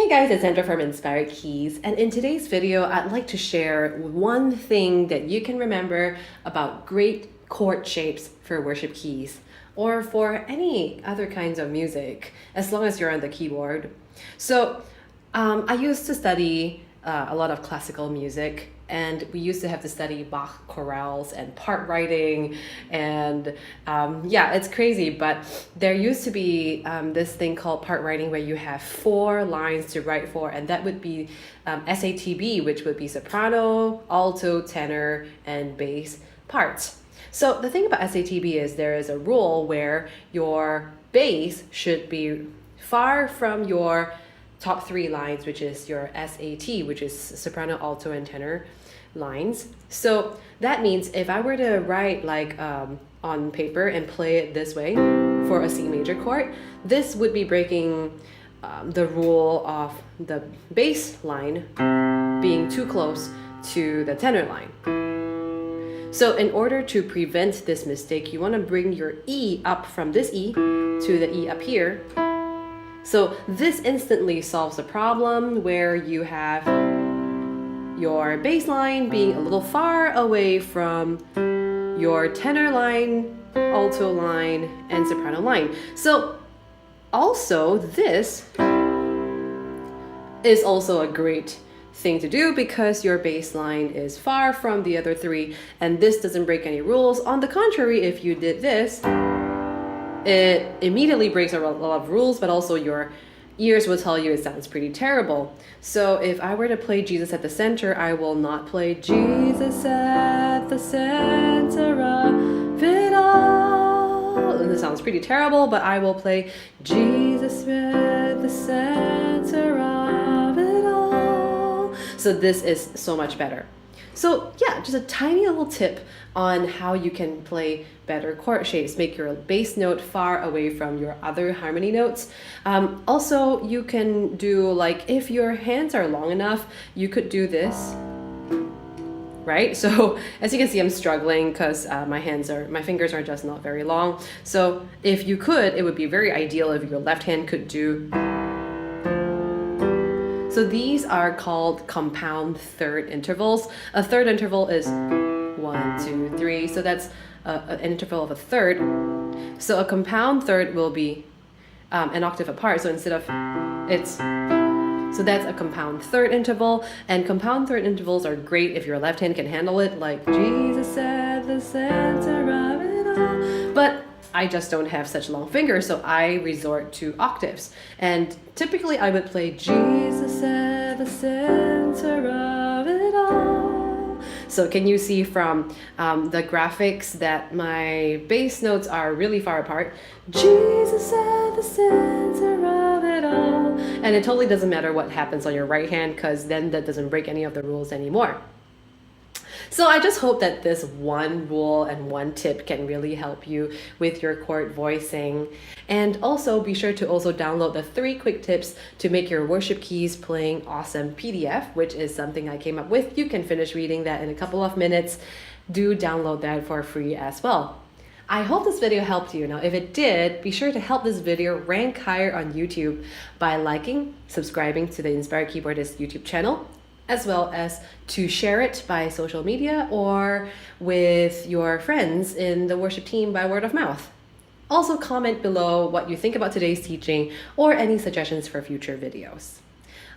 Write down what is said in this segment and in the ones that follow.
Hey guys, it's Sandra from Inspired Keys, and in today's video, I'd like to share one thing that you can remember about great chord shapes for worship keys, or for any other kinds of music, as long as you're on the keyboard. So, I used to study a lot of classical music, and we used to have to study Bach chorales and part writing, and yeah, it's crazy, but there used to be this thing called part writing where you have 4 lines to write for, and that would be SATB, which would be soprano, alto, tenor, and bass parts. So the thing about SATB is there is a rule where your bass should be far from your top 3 lines, which is your SAT, which is soprano, alto, and tenor lines. So that means if I were to write like on paper and play it this way for a C major chord, this would be breaking the rule of the bass line being too close to the tenor line. So in order to prevent this mistake, you want to bring your E up from this E to the E up here. So this instantly solves the problem where you have your bass line being a little far away from your tenor line, alto line, and soprano line. So also this is also a great thing to do because your bass line is far from the other 3, and this doesn't break any rules. On the contrary, if you did this, it immediately breaks a lot of rules, but also your ears will tell you it sounds pretty terrible. So if I were to play Jesus at the center, I will not play Jesus at the center of it all. And this sounds pretty terrible, but I will play Jesus at the center of it all. So this is so much better. So yeah, just a tiny little tip on how you can play better chord shapes, make your bass note far away from your other harmony notes. Also, you can do, like, if your hands are long enough, you could do this, right? So as you can see, I'm struggling because my fingers are just not very long. So if you could, it would be very ideal if your left hand could do. So these are called compound third intervals. A third interval is 1, 2, 3. So that's an interval of a third. So a compound third will be an octave apart. So instead of so that's a compound third interval. And compound third intervals are great if your left hand can handle it, like Jesus at the center of it all. But I just don't have such long fingers, so I resort to octaves. And typically I would play Jesus at the center of it all. So can you see from the graphics that my bass notes are really far apart? Jesus at the center of it all. And it totally doesn't matter what happens on your right hand, because then that doesn't break any of the rules anymore. So I just hope that this one rule and one tip can really help you with your chord voicing. And also be sure to also download the 3 quick tips to make your worship keys playing awesome PDF, which is something I came up with. You can finish reading that in a couple of minutes. Do download that for free as well. I hope this video helped you. Now, if it did, be sure to help this video rank higher on YouTube by liking, subscribing to the Inspired Keyboardist YouTube channel, as well as to share it by social media or with your friends in the worship team by word of mouth. Also comment below what you think about today's teaching or any suggestions for future videos.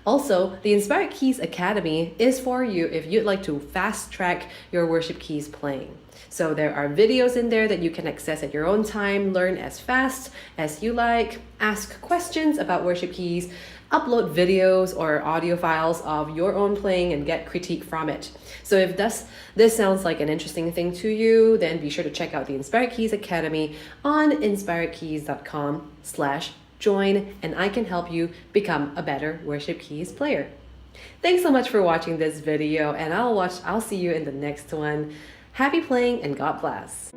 Also, the Inspired Keys Academy is for you if you'd like to fast track your worship keys playing. So there are videos in there that you can access at your own time, learn as fast as you like, ask questions about worship keys, upload videos or audio files of your own playing, and get critique from it. So if this sounds like an interesting thing to you, then be sure to check out the Inspired Keys Academy on inspiredkeys.com/join, and I can help you become a better worship keys player. Thanks so much for watching this video, and I'll see you in the next one. Happy playing and God bless.